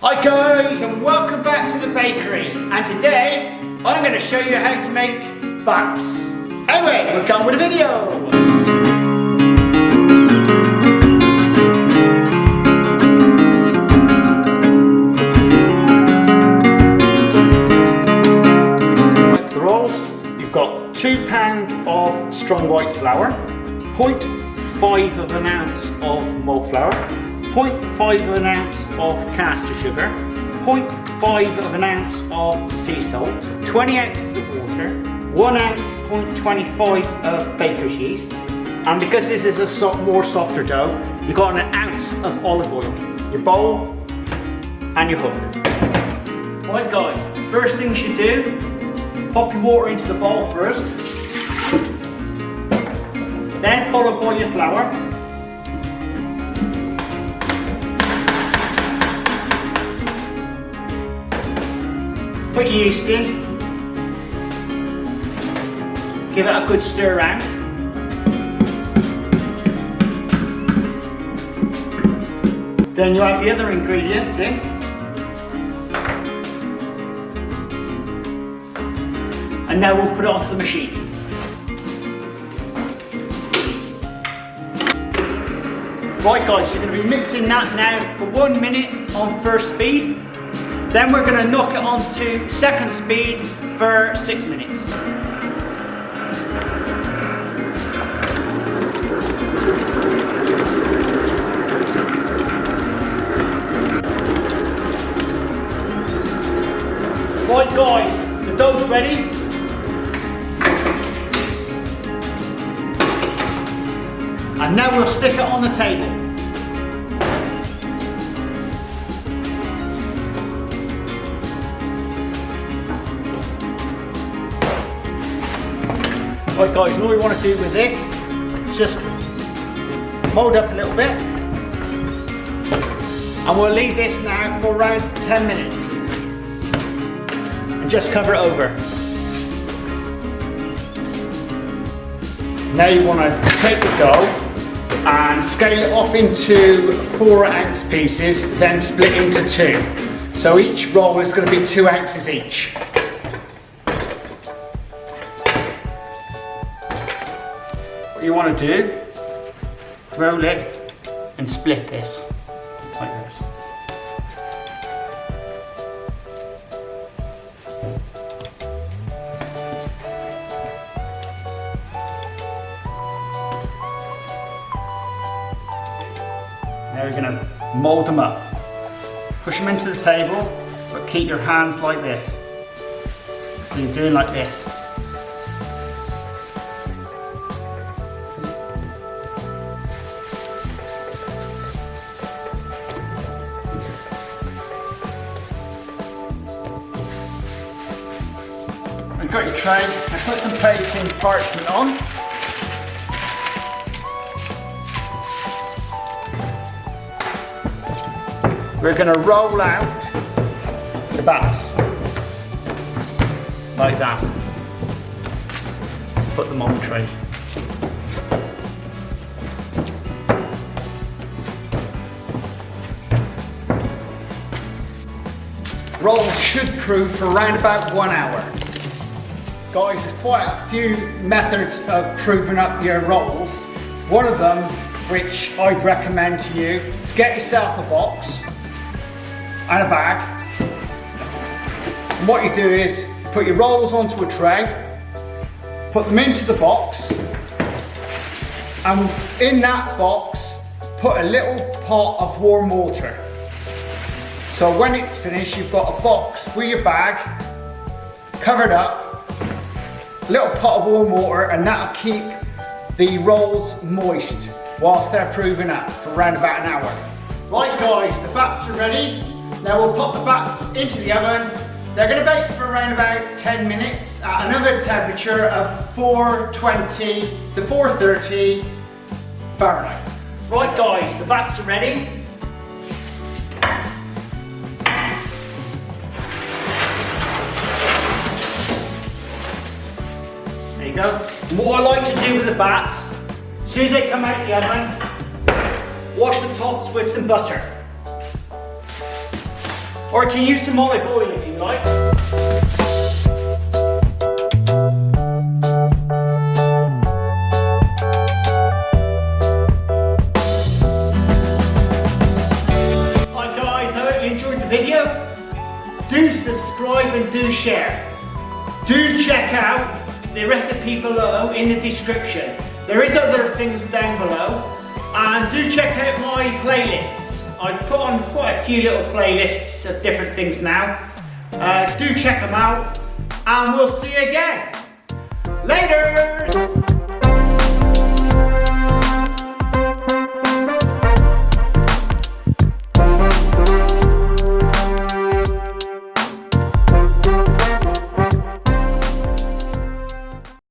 Hi guys, and welcome back to the bakery. And today I'm going to show you how to make baps. Anyway, we're going with a video. Like the rolls, you've got 2 pounds of strong white flour, 0.5 of an ounce of malt flour, 0.5 of an ounce of caster sugar, 0.5 of an ounce of sea salt, 20 ounces of water, 1 ounce, 0.25 of baker's yeast, and because this is a more softer dough, you've got an ounce of olive oil, your bowl and your hook. Right guys, first thing you should do, pop your water into the bowl first, then followed by your flour. Put your yeast in, give it a good stir around. Then you add the other ingredients in. And now we'll put it onto the machine. Right guys, you're going to be mixing that now for 1 minute on first speed. Then we're going to knock it onto second speed for 6 minutes. Right guys, the dough's ready. And now we'll stick it on the table. Right guys, all we want to do with this is just mould up a little bit, and we'll leave this now for around 10 minutes and just cover it over. Now you want to take the dough and scale it off into 4 ounce pieces, then split into 2. So each roll is going to be 2 ounces each. What you want to do, roll it and split this like this. Now you're going to mould them up. Push them into the table, but keep your hands like this. So you're doing like this. You've got your tray, now put some baking parchment on. We're going to roll out the baps, like that. Put them on the tray. Rolls should proof for around about 1 hour. Guys, there's quite a few methods of proving up your rolls. One of them, which I'd recommend to you, is get yourself a box and a bag. And what you do is put your rolls onto a tray, put them into the box, and in that box, put a little pot of warm water. So when it's finished, you've got a box with your bag, covered up, little pot of warm water, and that'll keep the rolls moist whilst they're proving up for around about an hour. Right guys, the baps are ready. Now we'll pop the baps into the oven. They're going to bake for around about 10 minutes at another temperature of 420 to 430 Fahrenheit. Right guys, the baps are ready. There you go. And what I like to do with the baps, as soon as they come out of the oven, wash the tops with some butter. Or you can use some olive oil if you like. Hi guys, I hope you enjoyed the video. Do subscribe and do share. Do check out the recipe below in the description. There is other things down below. And do check out my playlists. I've put on quite a few little playlists of different things now. Do check them out and we'll see you again. Later!